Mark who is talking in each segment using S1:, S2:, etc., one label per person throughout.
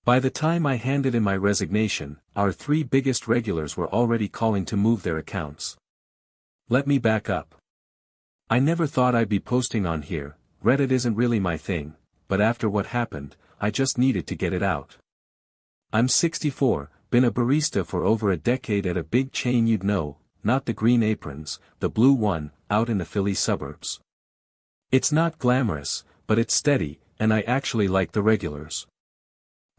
S1: By the time I handed in my resignation, our 3 biggest regulars were already calling to move their accounts. Let me back up. I never thought I'd be posting on here. Reddit isn't really my thing, but after what happened, I just needed to get it out. I'm 64, been a barista for over a decade at a big chain you'd know, not the green aprons, the blue one, out in the Philly suburbs. It's not glamorous, but it's steady, and I actually like the regulars.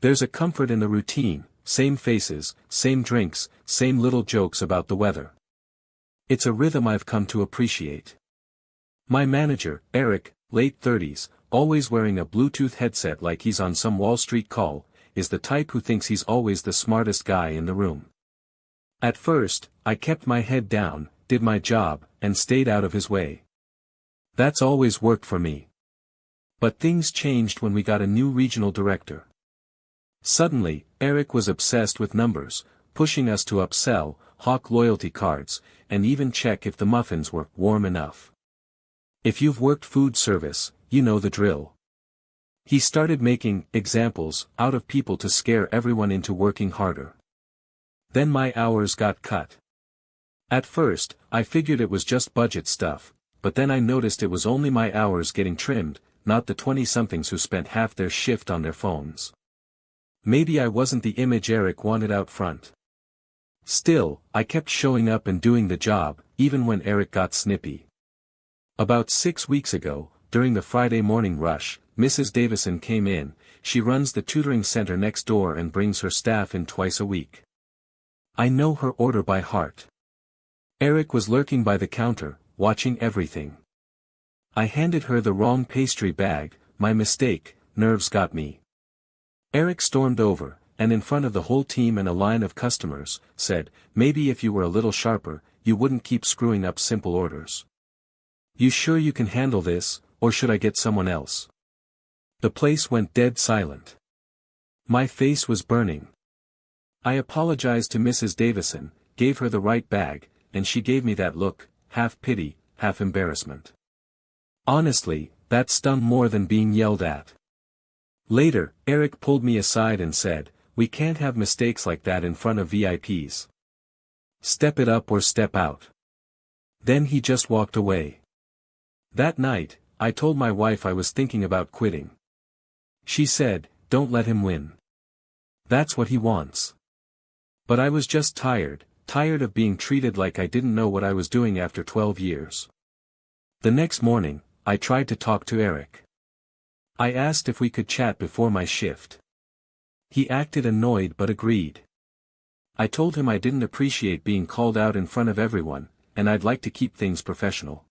S1: There's a comfort in the routine, same faces, same drinks, same little jokes about the weather. It's a rhythm I've come to appreciate. My manager, Eric, late 30s, always wearing a Bluetooth headset like he's on some Wall Street call, is the type who thinks he's always the smartest guy in the room. At first, I kept my head down, did my job, and stayed out of his way. That's always worked for me. But things changed when we got a new regional director. Suddenly, Eric was obsessed with numbers, pushing us to upsell, hawk loyalty cards, and even check if the muffins were warm enough. If you've worked food service, you know the drill. He started making examples out of people to scare everyone into working harder. Then my hours got cut. At first, I figured it was just budget stuff, but then I noticed it was only my hours getting trimmed, not the 20-somethings who spent half their shift on their phones. Maybe I wasn't the image Eric wanted out front. Still, I kept showing up and doing the job, even when Eric got snippy. About 6 weeks ago, during the Friday morning rush, Mrs. Davison came in. She runs the tutoring center next door and brings her staff in twice a week. I know her order by heart. Eric was lurking by the counter, watching everything. I handed her the wrong pastry bag, my mistake, nerves got me. Eric stormed over, and in front of the whole team and a line of customers, said, "Maybe if you were a little sharper, you wouldn't keep screwing up simple orders. You sure you can handle this, or should I get someone else?" The place went dead silent. My face was burning. I apologized to Mrs. Davison, gave her the right bag, and she gave me that look, half pity, half embarrassment. Honestly, that stung more than being yelled at. Later, Eric pulled me aside and said, "We can't have mistakes like that in front of VIPs. Step it up or step out." Then he just walked away. That night, I told my wife I was thinking about quitting. She said, "Don't let him win. That's what he wants." But I was just tired of being treated like I didn't know what I was doing after 12 years. The next morning, I tried to talk to Eric. I asked if we could chat before my shift. He acted annoyed but agreed. I told him I didn't appreciate being called out in front of everyone, and I'd like to keep things professional.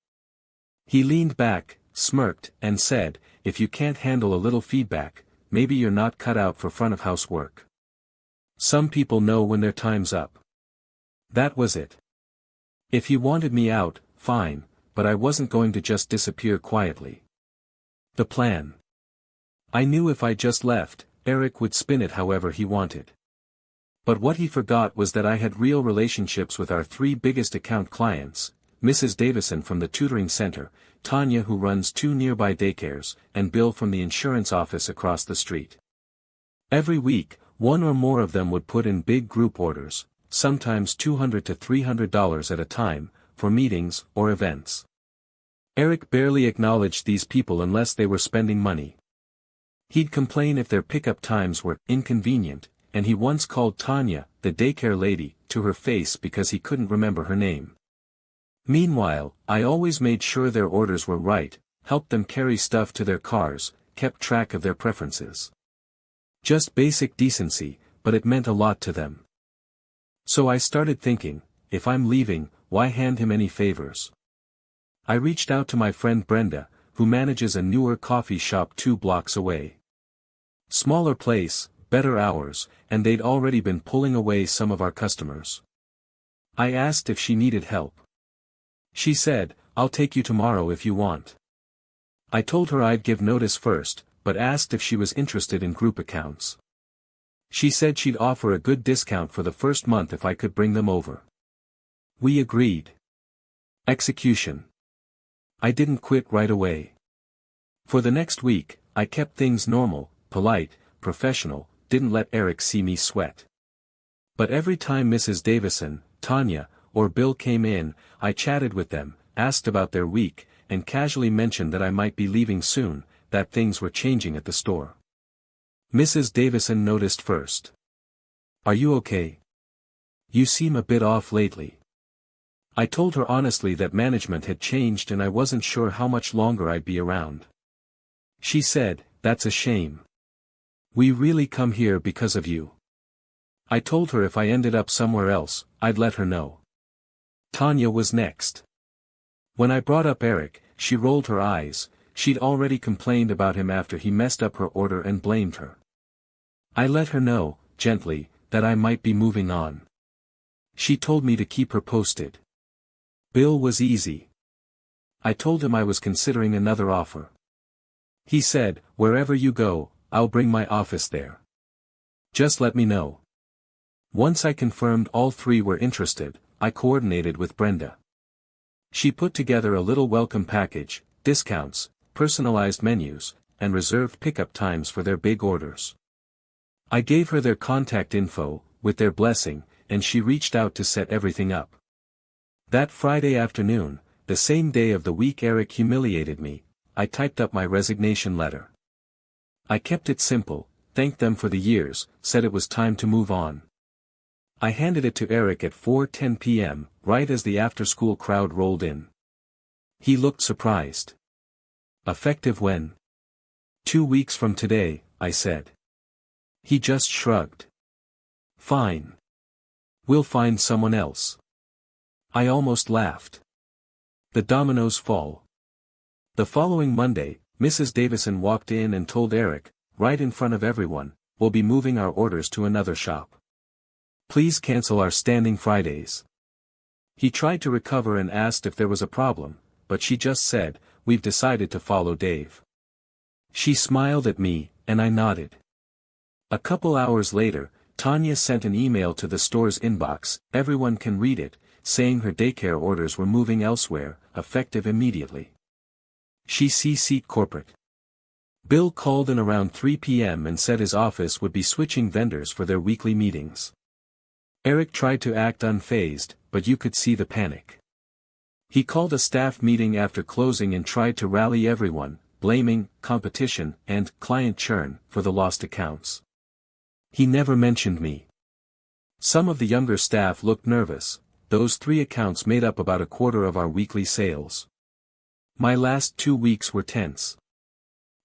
S1: He leaned back, smirked, and said, "If you can't handle a little feedback, maybe you're not cut out for front-of-house work. Some people know when their time's up." That was it. If he wanted me out, fine, but I wasn't going to just disappear quietly. The plan. I knew if I just left, Eric would spin it however he wanted. But what he forgot was that I had real relationships with our 3 biggest account clients, Mrs. Davison from the tutoring center, Tanya who runs 2 nearby daycares, and Bill from the insurance office across the street. Every week, one or more of them would put in big group orders, sometimes $200 to $300 at a time, for meetings or events. Eric barely acknowledged these people unless they were spending money. He'd complain if their pickup times were inconvenient, and he once called Tanya, the daycare lady, to her face because he couldn't remember her name. Meanwhile, I always made sure their orders were right, helped them carry stuff to their cars, kept track of their preferences. Just basic decency, but it meant a lot to them. So I started thinking, if I'm leaving, why hand him any favors? I reached out to my friend Brenda, who manages a newer coffee shop 2 blocks away. Smaller place, better hours, and they'd already been pulling away some of our customers. I asked if she needed help. She said, "I'll take you tomorrow if you want." I told her I'd give notice first, but asked if she was interested in group accounts. She said she'd offer a good discount for the first month if I could bring them over. We agreed. Execution. I didn't quit right away. For the next week, I kept things normal, polite, professional, didn't let Eric see me sweat. But every time Mrs. Davison, Tanya, or Bill came in, I chatted with them, asked about their week, and casually mentioned that I might be leaving soon, that things were changing at the store. Mrs. Davison noticed first. "Are you okay? You seem a bit off lately." I told her honestly that management had changed and I wasn't sure how much longer I'd be around. She said, "That's a shame. We really come here because of you." I told her if I ended up somewhere else, I'd let her know. Tanya was next. When I brought up Eric, she rolled her eyes. She'd already complained about him after he messed up her order and blamed her. I let her know, gently, that I might be moving on. She told me to keep her posted. Bill was easy. I told him I was considering another offer. He said, "Wherever you go, I'll bring my office there. Just let me know." Once I confirmed all three were interested, I coordinated with Brenda. She put together a little welcome package, discounts, personalized menus, and reserved pickup times for their big orders. I gave her their contact info, with their blessing, and she reached out to set everything up. That Friday afternoon, the same day of the week Eric humiliated me, I typed up my resignation letter. I kept it simple, thanked them for the years, said it was time to move on. I handed it to Eric at 4:10 p.m., right as the after-school crowd rolled in. He looked surprised. "Effective when?" "2 weeks from today," I said. He just shrugged. "Fine. We'll find someone else." I almost laughed. The dominoes fall. The following Monday, Mrs. Davison walked in and told Eric, right in front of everyone, "We'll be moving our orders to another shop. Please cancel our standing Fridays." He tried to recover and asked if there was a problem, but she just said, "We've decided to follow Dave." She smiled at me, and I nodded. A couple hours later, Tanya sent an email to the store's inbox, everyone can read it, saying her daycare orders were moving elsewhere, effective immediately. She CC'd corporate. Bill called in around 3 p.m. and said his office would be switching vendors for their weekly meetings. Eric tried to act unfazed, but you could see the panic. He called a staff meeting after closing and tried to rally everyone, blaming competition and client churn for the lost accounts. He never mentioned me. Some of the younger staff looked nervous. Those 3 accounts made up about a quarter of our weekly sales. My last 2 weeks were tense.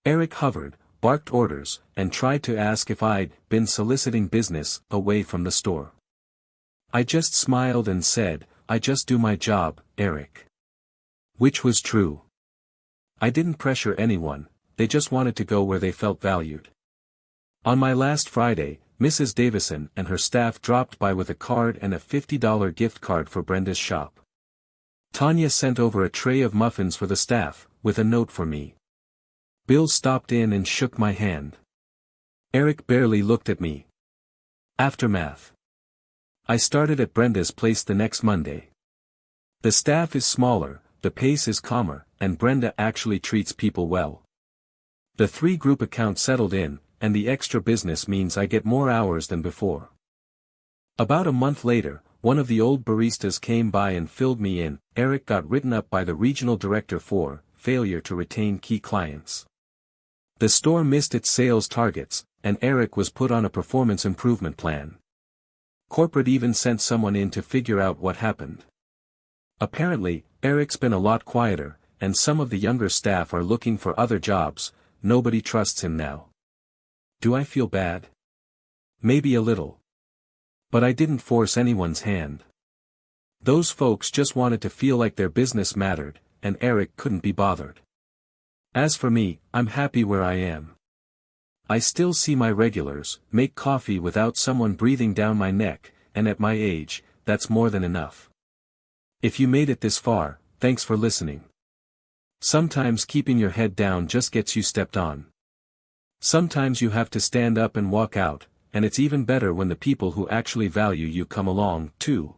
S1: Eric hovered, barked orders, and tried to ask if I'd been soliciting business away from the store. I just smiled and said, "I just do my job, Eric." Which was true. I didn't pressure anyone, they just wanted to go where they felt valued. On my last Friday, Mrs. Davison and her staff dropped by with a card and a $50 gift card for Brenda's shop. Tanya sent over a tray of muffins for the staff, with a note for me. Bill stopped in and shook my hand. Eric barely looked at me. Aftermath. I started at Brenda's place the next Monday. The staff is smaller, the pace is calmer, and Brenda actually treats people well. The 3 group account settled in, and the extra business means I get more hours than before. About a month later, one of the old baristas came by and filled me in. Eric got written up by the regional director for failure to retain key clients. The store missed its sales targets, and Eric was put on a performance improvement plan. Corporate even sent someone in to figure out what happened. Apparently, Eric's been a lot quieter, and some of the younger staff are looking for other jobs. Nobody trusts him now. Do I feel bad? Maybe a little. But I didn't force anyone's hand. Those folks just wanted to feel like their business mattered, and Eric couldn't be bothered. As for me, I'm happy where I am. I still see my regulars, make coffee without someone breathing down my neck, and at my age, that's more than enough. If you made it this far, thanks for listening. Sometimes keeping your head down just gets you stepped on. Sometimes you have to stand up and walk out, and it's even better when the people who actually value you come along, too.